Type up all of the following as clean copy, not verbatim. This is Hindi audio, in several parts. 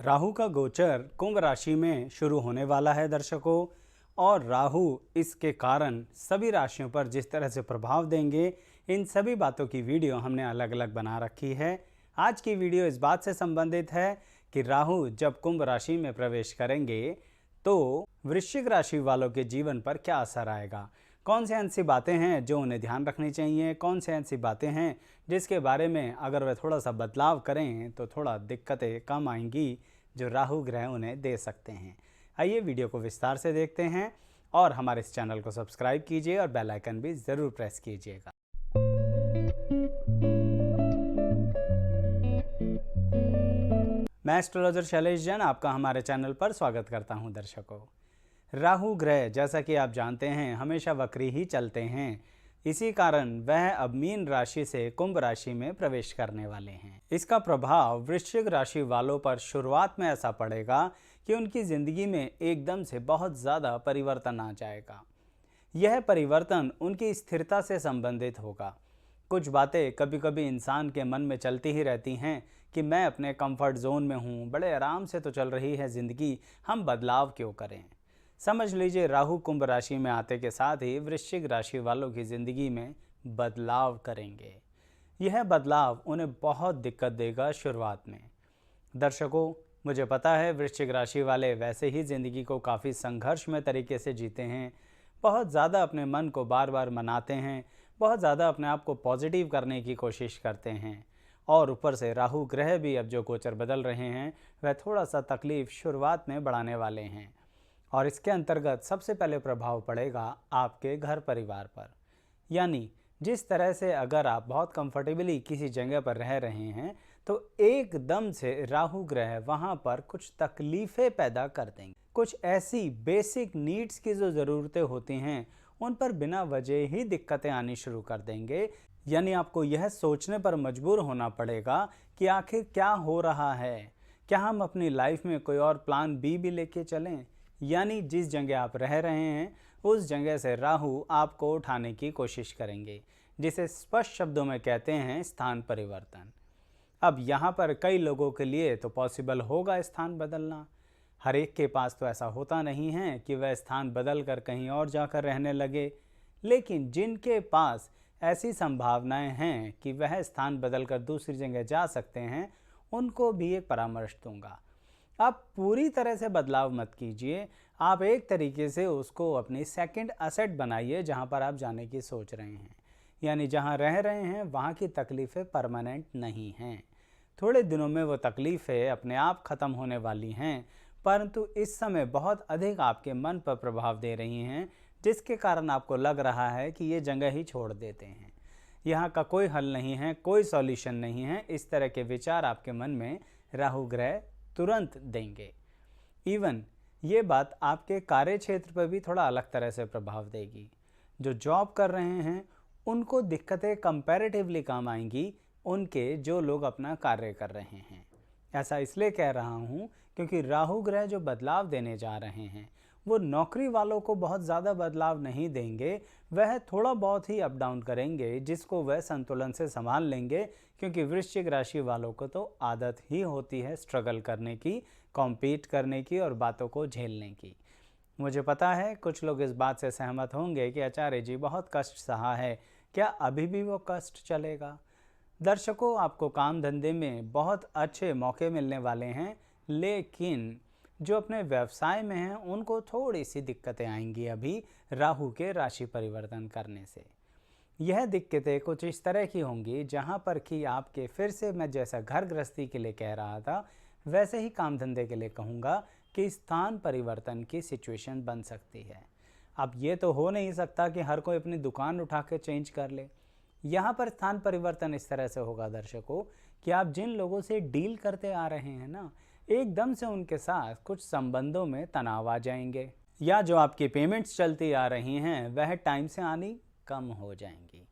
राहु का गोचर कुंभ राशि में शुरू होने वाला है दर्शकों। और राहु इसके कारण सभी राशियों पर जिस तरह से प्रभाव देंगे, इन सभी बातों की वीडियो हमने अलग अलग बना रखी है। आज की वीडियो इस बात से संबंधित है कि राहु जब कुंभ राशि में प्रवेश करेंगे तो वृश्चिक राशि वालों के जीवन पर क्या असर आएगा, कौन से ऐसी बातें हैं जो उन्हें ध्यान रखनी चाहिए, कौन से ऐसी बातें हैं जिसके बारे में अगर वे थोड़ा सा बदलाव करें तो थोड़ा दिक्कतें कम आएंगी जो राहु ग्रह उन्हें दे सकते हैं। आइए वीडियो को विस्तार से देखते हैं और हमारे इस चैनल को सब्सक्राइब कीजिए और बेल आइकन भी ज़रूर प्रेस कीजिएगा। मैं एस्ट्रोलॉजर शैलेश जैन आपका हमारे चैनल पर स्वागत करता हूं। दर्शकों, राहु ग्रह जैसा कि आप जानते हैं हमेशा वक्री ही चलते हैं, इसी कारण वह अब मीन राशि से कुंभ राशि में प्रवेश करने वाले हैं। इसका प्रभाव वृश्चिक राशि वालों पर शुरुआत में ऐसा पड़ेगा कि उनकी ज़िंदगी में एकदम से बहुत ज़्यादा परिवर्तन आ जाएगा। यह परिवर्तन उनकी स्थिरता से संबंधित होगा। कुछ बातें कभी कभी इंसान के मन में चलती ही रहती हैं कि मैं अपने कंफर्ट जोन में हूँ, बड़े आराम से तो चल रही है ज़िंदगी, हम बदलाव क्यों करें। समझ लीजिए राहु कुंभ राशि में आते के साथ ही वृश्चिक राशि वालों की ज़िंदगी में बदलाव करेंगे। यह बदलाव उन्हें बहुत दिक्कत देगा शुरुआत में। दर्शकों, मुझे पता है वृश्चिक राशि वाले वैसे ही ज़िंदगी को काफ़ी संघर्षमय तरीके से जीते हैं, बहुत ज़्यादा अपने मन को बार बार मनाते हैं, बहुत ज़्यादा अपने आप को पॉजिटिव करने की कोशिश करते हैं। और ऊपर से राहु ग्रह भी अब जो गोचर बदल रहे हैं वह थोड़ा सा तकलीफ़ शुरुआत में बढ़ाने वाले हैं। और इसके अंतर्गत सबसे पहले प्रभाव पड़ेगा आपके घर परिवार पर। यानी जिस तरह से अगर आप बहुत कंफर्टेबली किसी जगह पर रह रहे हैं तो एकदम से राहु ग्रह वहाँ पर कुछ तकलीफ़ें पैदा कर देंगे। कुछ ऐसी बेसिक नीड्स की जो ज़रूरतें होती हैं उन पर बिना वजह ही दिक्कतें आनी शुरू कर देंगे। यानी आपको यह सोचने पर मजबूर होना पड़ेगा कि आखिर क्या हो रहा है, क्या हम अपनी लाइफ में कोई और प्लान बी भी लेके चलें। यानी जिस जगह आप रह रहे हैं उस जगह से राहु आपको उठाने की कोशिश करेंगे, जिसे स्पष्ट शब्दों में कहते हैं स्थान परिवर्तन। अब यहाँ पर कई लोगों के लिए तो पॉसिबल होगा स्थान बदलना, हर एक के पास तो ऐसा होता नहीं है कि वह स्थान बदल कर कहीं और जाकर रहने लगे। लेकिन जिनके पास ऐसी संभावनाएं हैं कि वह स्थान बदल कर दूसरी जगह जा सकते हैं, उनको भी एक परामर्श दूंगा। आप पूरी तरह से बदलाव मत कीजिए, आप एक तरीके से उसको अपनी सेकंड असेट बनाइए जहां पर आप जाने की सोच रहे हैं। यानी जहां रह रहे हैं वहां की तकलीफ़ें परमानेंट नहीं हैं, थोड़े दिनों में वो तकलीफ़ें अपने आप ख़त्म होने वाली हैं, परंतु इस समय बहुत अधिक आपके मन पर प्रभाव दे रही हैं, जिसके कारण आपको लग रहा है कि ये जगह ही छोड़ देते हैं, यहाँ का कोई हल नहीं है, कोई सॉल्यूशन नहीं है। इस तरह के विचार आपके मन में राहु ग्रह तुरंत देंगे। इवन ये बात आपके कार्य क्षेत्र पर भी थोड़ा अलग तरह से प्रभाव देगी। जो जॉब कर रहे हैं उनको दिक्कतें कंपैरेटिवली कम आएंगी उनके जो लोग अपना कार्य कर रहे हैं। ऐसा इसलिए कह रहा हूँ क्योंकि राहु ग्रह जो बदलाव देने जा रहे हैं वो नौकरी वालों को बहुत ज़्यादा बदलाव नहीं देंगे, वह थोड़ा बहुत ही अप डाउन करेंगे जिसको वह संतुलन से संभाल लेंगे। क्योंकि वृश्चिक राशि वालों को तो आदत ही होती है स्ट्रगल करने की, कॉम्पीट करने की और बातों को झेलने की। मुझे पता है कुछ लोग इस बात से सहमत होंगे कि आचार्य जी बहुत कष्ट सहा है, क्या अभी भी वो कष्ट चलेगा। दर्शकों, आपको काम धंधे में बहुत अच्छे मौके मिलने वाले हैं, लेकिन जो अपने व्यवसाय में हैं उनको थोड़ी सी दिक्कतें आएंगी अभी राहु के राशि परिवर्तन करने से। यह दिक्कतें कुछ इस तरह की होंगी जहां पर कि आपके, फिर से मैं जैसा घर गृहस्थी के लिए कह रहा था वैसे ही काम धंधे के लिए कहूँगा कि स्थान परिवर्तन की सिचुएशन बन सकती है। अब ये तो हो नहीं सकता कि हर कोई अपनी दुकान उठा के चेंज कर ले। यहाँ पर स्थान परिवर्तन इस तरह से होगा दर्शकों कि आप जिन लोगों से डील करते आ रहे हैं ना, एकदम से उनके साथ कुछ संबंधों में तनाव आ जाएंगे, या जो आपकी पेमेंट्स चलती आ रही हैं वह टाइम से आनी कम हो जाएंगी।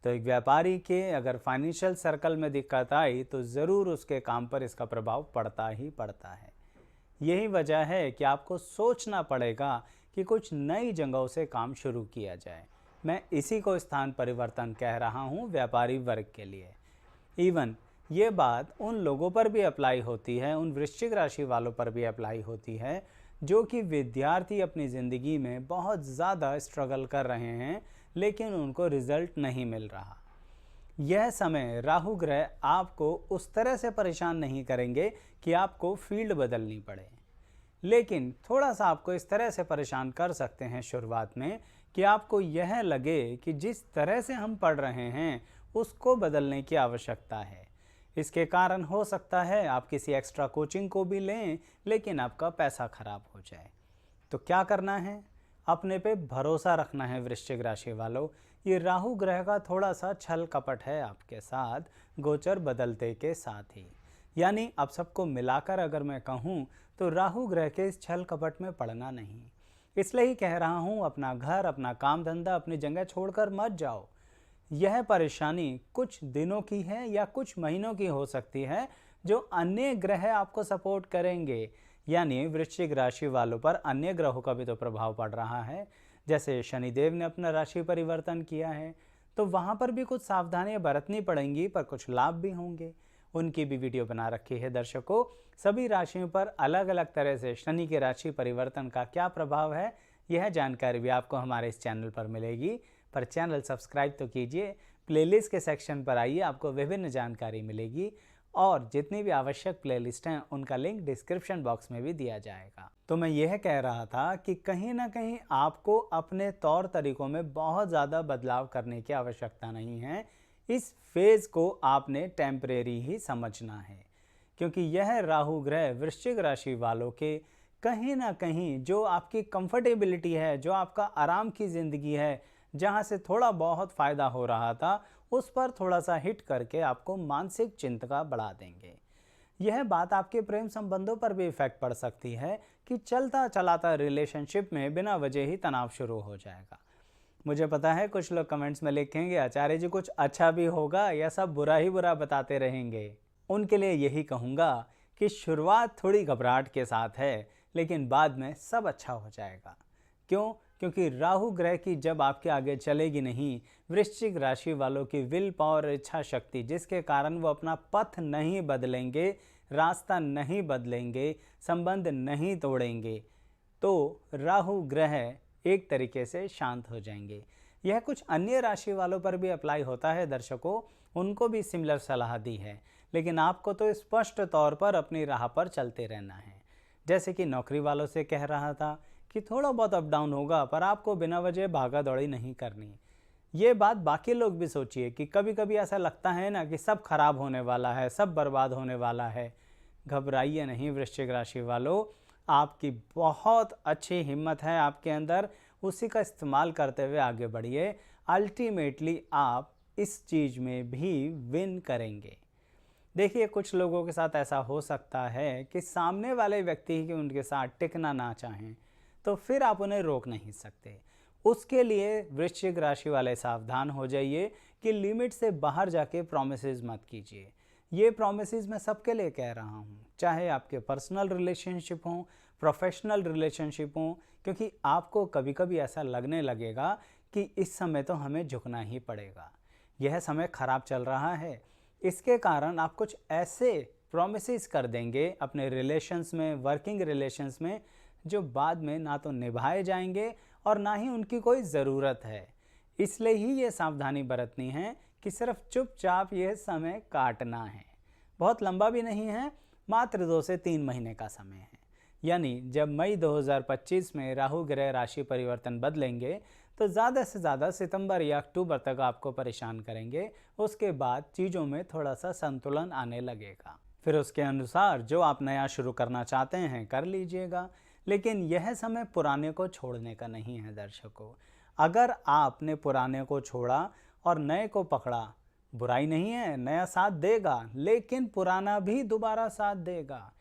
तो एक व्यापारी के अगर फाइनेंशियल सर्कल में दिक्कत आई तो ज़रूर उसके काम पर इसका प्रभाव पड़ता ही पड़ता है। यही वजह है कि आपको सोचना पड़ेगा कि कुछ नई जगहों से काम शुरू किया जाए। मैं इसी को स्थान परिवर्तन कह रहा हूँ व्यापारी वर्ग के लिए। इवन ये बात उन लोगों पर भी अप्लाई होती है, उन वृश्चिक राशि वालों पर भी अप्लाई होती है जो कि विद्यार्थी अपनी ज़िंदगी में बहुत ज़्यादा स्ट्रगल कर रहे हैं लेकिन उनको रिजल्ट नहीं मिल रहा। यह समय राहु ग्रह आपको उस तरह से परेशान नहीं करेंगे कि आपको फील्ड बदलनी पड़े, लेकिन थोड़ा सा आपको इस तरह से परेशान कर सकते हैं शुरुआत में कि आपको यह लगे कि जिस तरह से हम पढ़ रहे हैं उसको बदलने की आवश्यकता है। इसके कारण हो सकता है आप किसी एक्स्ट्रा कोचिंग को भी लें लेकिन आपका पैसा खराब हो जाए। तो क्या करना है? अपने पे भरोसा रखना है वृश्चिक राशि वालों। ये राहु ग्रह का थोड़ा सा छल कपट है आपके साथ गोचर बदलते के साथ ही। यानी अब सबको मिलाकर अगर मैं कहूँ तो राहु ग्रह के इस छल कपट में पड़ना नहीं। इसलिए ही कह रहा हूँ, अपना घर, अपना काम धंधा, अपनी जगह छोड़कर मत जाओ। यह परेशानी कुछ दिनों की है या कुछ महीनों की हो सकती है जो अन्य ग्रह आपको सपोर्ट करेंगे। यानी वृश्चिक राशि वालों पर अन्य ग्रहों का भी तो प्रभाव पड़ रहा है। जैसे शनिदेव ने अपना राशि परिवर्तन किया है तो वहाँ पर भी कुछ सावधानियां बरतनी पड़ेंगी, पर कुछ लाभ भी होंगे। उनकी भी वीडियो बना रखी है दर्शकों। सभी राशियों पर अलग अलग तरह से शनि के राशि परिवर्तन का क्या प्रभाव है, यह जानकारी भी आपको हमारे इस चैनल पर मिलेगी। पर चैनल सब्सक्राइब तो कीजिए, प्लेलिस्ट के सेक्शन पर आइए, आपको विभिन्न जानकारी मिलेगी और जितनी भी आवश्यक प्लेलिस्ट हैं उनका लिंक डिस्क्रिप्शन बॉक्स में भी दिया जाएगा। तो मैं यह कह रहा था कि कहीं ना कहीं आपको अपने तौर तरीकों में बहुत ज़्यादा बदलाव करने की आवश्यकता नहीं है। इस फेज़ को आपने टेम्परेरी ही समझना है, क्योंकि यह राहु ग्रह वृश्चिक राशि वालों के कहीं ना कहीं जो आपकी कंफर्टेबिलिटी है, जो आपका आराम की ज़िंदगी है, जहाँ से थोड़ा बहुत फ़ायदा हो रहा था, उस पर थोड़ा सा हिट करके आपको मानसिक चिंता बढ़ा देंगे। यह बात आपके प्रेम संबंधों पर भी इफेक्ट पड़ सकती है कि चलता चलाता रिलेशनशिप में बिना वजह ही तनाव शुरू हो जाएगा। मुझे पता है कुछ लोग कमेंट्स में लिखेंगे, आचार्य जी कुछ अच्छा भी होगा या सब बुरा ही बुरा बताते रहेंगे। उनके लिए यही कहूँगा कि शुरुआत थोड़ी घबराहट के साथ है लेकिन बाद में सब अच्छा हो जाएगा। क्यों? क्योंकि राहु ग्रह की जब आपके आगे चलेगी नहीं, वृश्चिक राशि वालों की विल पावर, इच्छा शक्ति, जिसके कारण वो अपना पथ नहीं बदलेंगे, रास्ता नहीं बदलेंगे, संबंध नहीं तोड़ेंगे, तो राहु ग्रह एक तरीके से शांत हो जाएंगे। यह कुछ अन्य राशि वालों पर भी अप्लाई होता है दर्शकों, उनको भी सिमिलर सलाह दी है, लेकिन आपको तो स्पष्ट तौर पर अपनी राह पर चलते रहना है। जैसे कि नौकरी वालों से कह रहा था कि थोड़ा बहुत अप डाउन होगा, पर आपको बिना वजह भागा दौड़ी नहीं करनी। ये बात बाकी लोग भी सोचिए कि कभी कभी ऐसा लगता है ना कि सब खराब होने वाला है, सब बर्बाद होने वाला है। घबराइए नहीं वृश्चिक राशि वालों, आपकी बहुत अच्छी हिम्मत है आपके अंदर, उसी का इस्तेमाल करते हुए आगे बढ़िए। अल्टीमेटली आप इस चीज़ में भी विन करेंगे। देखिए, कुछ लोगों के साथ ऐसा हो सकता है कि सामने वाले व्यक्ति ही उनके साथ टिकना ना चाहें, तो फिर आप उन्हें रोक नहीं सकते। उसके लिए वृश्चिक राशि वाले सावधान हो जाइए कि लिमिट से बाहर जाके प्रॉमिसेस मत कीजिए। ये प्रॉमिसेस मैं सबके लिए कह रहा हूँ, चाहे आपके पर्सनल रिलेशनशिप हों, प्रोफेशनल रिलेशनशिप हों, क्योंकि आपको कभी कभी ऐसा लगने लगेगा कि इस समय तो हमें झुकना ही पड़ेगा, यह समय खराब चल रहा है। इसके कारण आप कुछ ऐसे प्रॉमिसेस कर देंगे अपने रिलेशंस में, वर्किंग रिलेशंस में, जो बाद में ना तो निभाए जाएंगे और ना ही उनकी कोई ज़रूरत है। इसलिए ही ये सावधानी बरतनी है कि सिर्फ चुपचाप यह समय काटना है। बहुत लंबा भी नहीं है, मात्र 2 से 3 महीने का समय है। यानी जब मई 2025 में राहु ग्रह राशि परिवर्तन बदलेंगे तो ज़्यादा से ज़्यादा सितंबर या अक्टूबर तक आपको परेशान करेंगे। उसके बाद चीज़ों में थोड़ा सा संतुलन आने लगेगा। फिर उसके अनुसार जो आप नया शुरू करना चाहते हैं कर लीजिएगा, लेकिन यह समय पुराने को छोड़ने का नहीं है दर्शकों। अगर आपने पुराने को छोड़ा और नए को पकड़ा, बुराई नहीं है, नया साथ देगा, लेकिन पुराना भी दोबारा साथ देगा।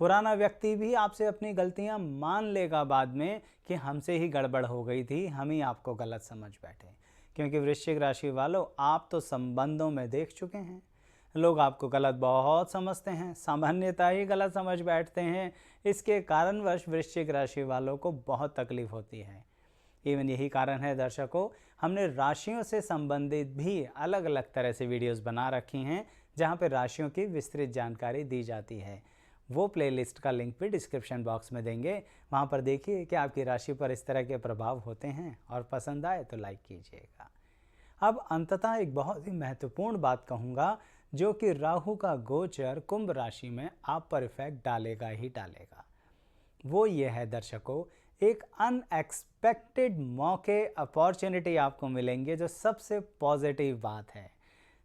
पुराना व्यक्ति भी आपसे अपनी गलतियां मान लेगा बाद में कि हमसे ही गड़बड़ हो गई थी, हम ही आपको गलत समझ बैठे। क्योंकि वृश्चिक राशि वालों, आप तो संबंधों में देख चुके हैं, लोग आपको गलत बहुत समझते हैं, सामान्यतः ही गलत समझ बैठते हैं। इसके कारणवश वृश्चिक राशि वालों को बहुत तकलीफ होती है। इवन यही कारण है दर्शकों, हमने राशियों से संबंधित भी अलग अलग तरह से वीडियोस बना रखी हैं, जहाँ पर राशियों की विस्तृत जानकारी दी जाती है। वो प्लेलिस्ट का लिंक भी डिस्क्रिप्शन बॉक्स में देंगे, वहाँ पर देखिए कि आपकी राशि पर इस तरह के प्रभाव होते हैं, और पसंद आए तो लाइक कीजिएगा। अब अंततः एक बहुत ही महत्वपूर्ण बात कहूँगा, जो कि राहु का गोचर कुंभ राशि में आप पर इफेक्ट डालेगा ही डालेगा। वो ये है दर्शकों, एक अनएक्सपेक्टेड मौके, अपॉर्चुनिटी आपको मिलेंगे, जो सबसे पॉजिटिव बात है।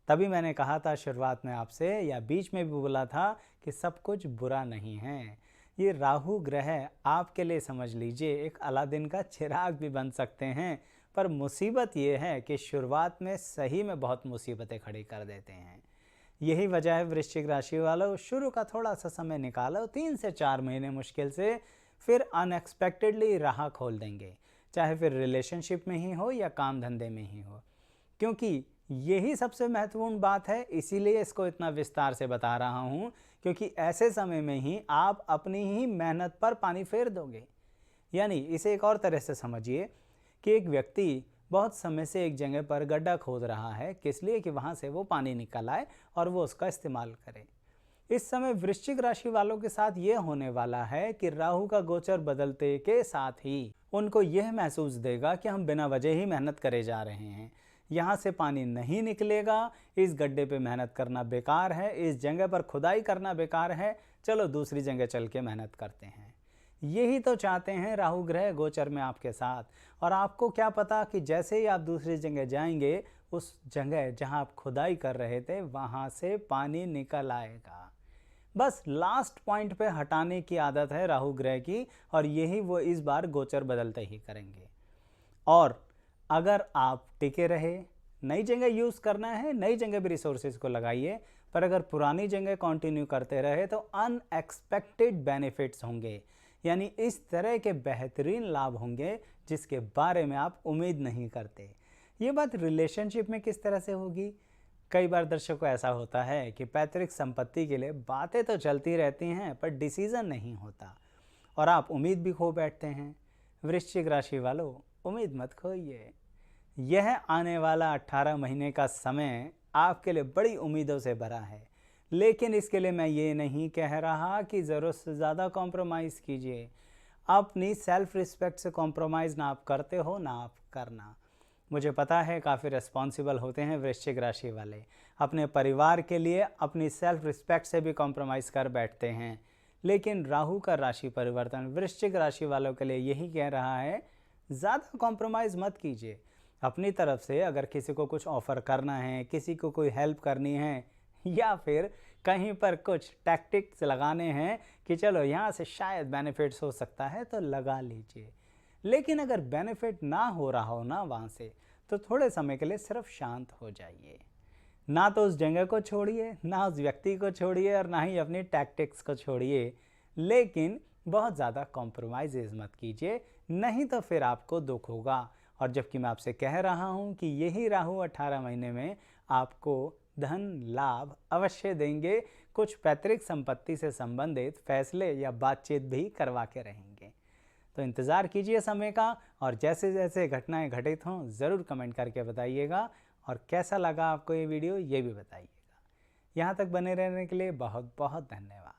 तभी मैंने कहा था शुरुआत में आपसे, या बीच में भी बोला था कि सब कुछ बुरा नहीं है। ये राहु ग्रह आपके लिए समझ लीजिए एक अलादीन का चिराग भी बन सकते हैं, पर मुसीबत ये है कि शुरुआत में सही में बहुत मुसीबतें खड़ी कर देते हैं। यही वजह है वृश्चिक राशि वालों, शुरू का थोड़ा सा समय निकालो, 3 से 4 महीने मुश्किल से, फिर अनएक्सपेक्टेडली राह खोल देंगे, चाहे फिर रिलेशनशिप में ही हो या काम धंधे में ही हो। क्योंकि यही सबसे महत्वपूर्ण बात है, इसीलिए इसको इतना विस्तार से बता रहा हूँ, क्योंकि ऐसे समय में ही आप अपनी ही मेहनत पर पानी फेर दोगे। यानी इसे एक और तरह से समझिए कि एक व्यक्ति बहुत समय से एक जगह पर गड्ढा खोद रहा है, किस लिए कि वहाँ से वो पानी निकल आए और वो उसका इस्तेमाल करे। इस समय वृश्चिक राशि वालों के साथ ये होने वाला है कि राहु का गोचर बदलते के साथ ही उनको यह महसूस देगा कि हम बिना वजह ही मेहनत करे जा रहे हैं, यहाँ से पानी नहीं निकलेगा, इस गड्ढे पे मेहनत करना बेकार है, इस जगह पर खुदाई करना बेकार है, चलो दूसरी जगह चल के मेहनत करते हैं। यही तो चाहते हैं राहु ग्रह गोचर में आपके साथ। और आपको क्या पता कि जैसे ही आप दूसरी जगह जाएंगे, उस जगह जहाँ आप खुदाई कर रहे थे वहाँ से पानी निकल आएगा। बस लास्ट पॉइंट पे हटाने की आदत है राहु ग्रह की, और यही वो इस बार गोचर बदलते ही करेंगे। और अगर आप टिके रहे, नई जगह यूज़ करना है, नई जगह भी रिसोर्सेज को लगाइए, पर अगर पुरानी जगह कंटिन्यू करते रहे तो अनएक्सपेक्टेड बेनिफिट्स होंगे, यानी इस तरह के बेहतरीन लाभ होंगे जिसके बारे में आप उम्मीद नहीं करते। ये बात रिलेशनशिप में किस तरह से होगी? कई बार दर्शकों ऐसा होता है कि पैतृक संपत्ति के लिए बातें तो चलती रहती हैं, पर डिसीज़न नहीं होता और आप उम्मीद भी खो बैठते हैं। वृश्चिक राशि वालों, उम्मीद मत खोइए। यह आने वाला 18 महीने का समय आपके लिए बड़ी उम्मीदों से भरा है, लेकिन इसके लिए मैं ये नहीं कह रहा कि ज़रूरत से ज़्यादा कॉम्प्रोमाइज़ कीजिए। अपनी सेल्फ रिस्पेक्ट से कॉम्प्रोमाइज़ ना आप करते हो ना आप करना। मुझे पता है काफ़ी रिस्पॉन्सिबल होते हैं वृश्चिक राशि वाले, अपने परिवार के लिए अपनी सेल्फ रिस्पेक्ट से भी कॉम्प्रोमाइज़ कर बैठते हैं, लेकिन राहु का राशि परिवर्तन वृश्चिक राशि वालों के लिए यही कह रहा है, ज़्यादा कॉम्प्रोमाइज़ मत कीजिए। अपनी तरफ से अगर किसी को कुछ ऑफ़र करना है, किसी को कोई हेल्प करनी है, या फिर कहीं पर कुछ टैक्टिक्स लगाने हैं कि चलो यहाँ से शायद बेनिफिट्स हो सकता है, तो लगा लीजिए। लेकिन अगर बेनिफिट ना हो रहा हो ना वहाँ से, तो थोड़े समय के लिए सिर्फ शांत हो जाइए। ना तो उस जगह को छोड़िए, ना उस व्यक्ति को छोड़िए, और ना ही अपनी टैक्टिक्स को छोड़िए, लेकिन बहुत ज़्यादा कॉम्प्रोमाइज़ मत कीजिए, नहीं तो फिर आपको दुख होगा। और जबकि मैं आपसे कह रहा हूँ कि यही राहु 18 महीने में आपको धन लाभ अवश्य देंगे, कुछ पैतृक संपत्ति से संबंधित फैसले या बातचीत भी करवा के रहेंगे। तो इंतज़ार कीजिए समय का, और जैसे जैसे घटनाएं घटित हों ज़रूर कमेंट करके बताइएगा, और कैसा लगा आपको ये वीडियो ये भी बताइएगा। यहाँ तक बने रहने के लिए बहुत बहुत धन्यवाद।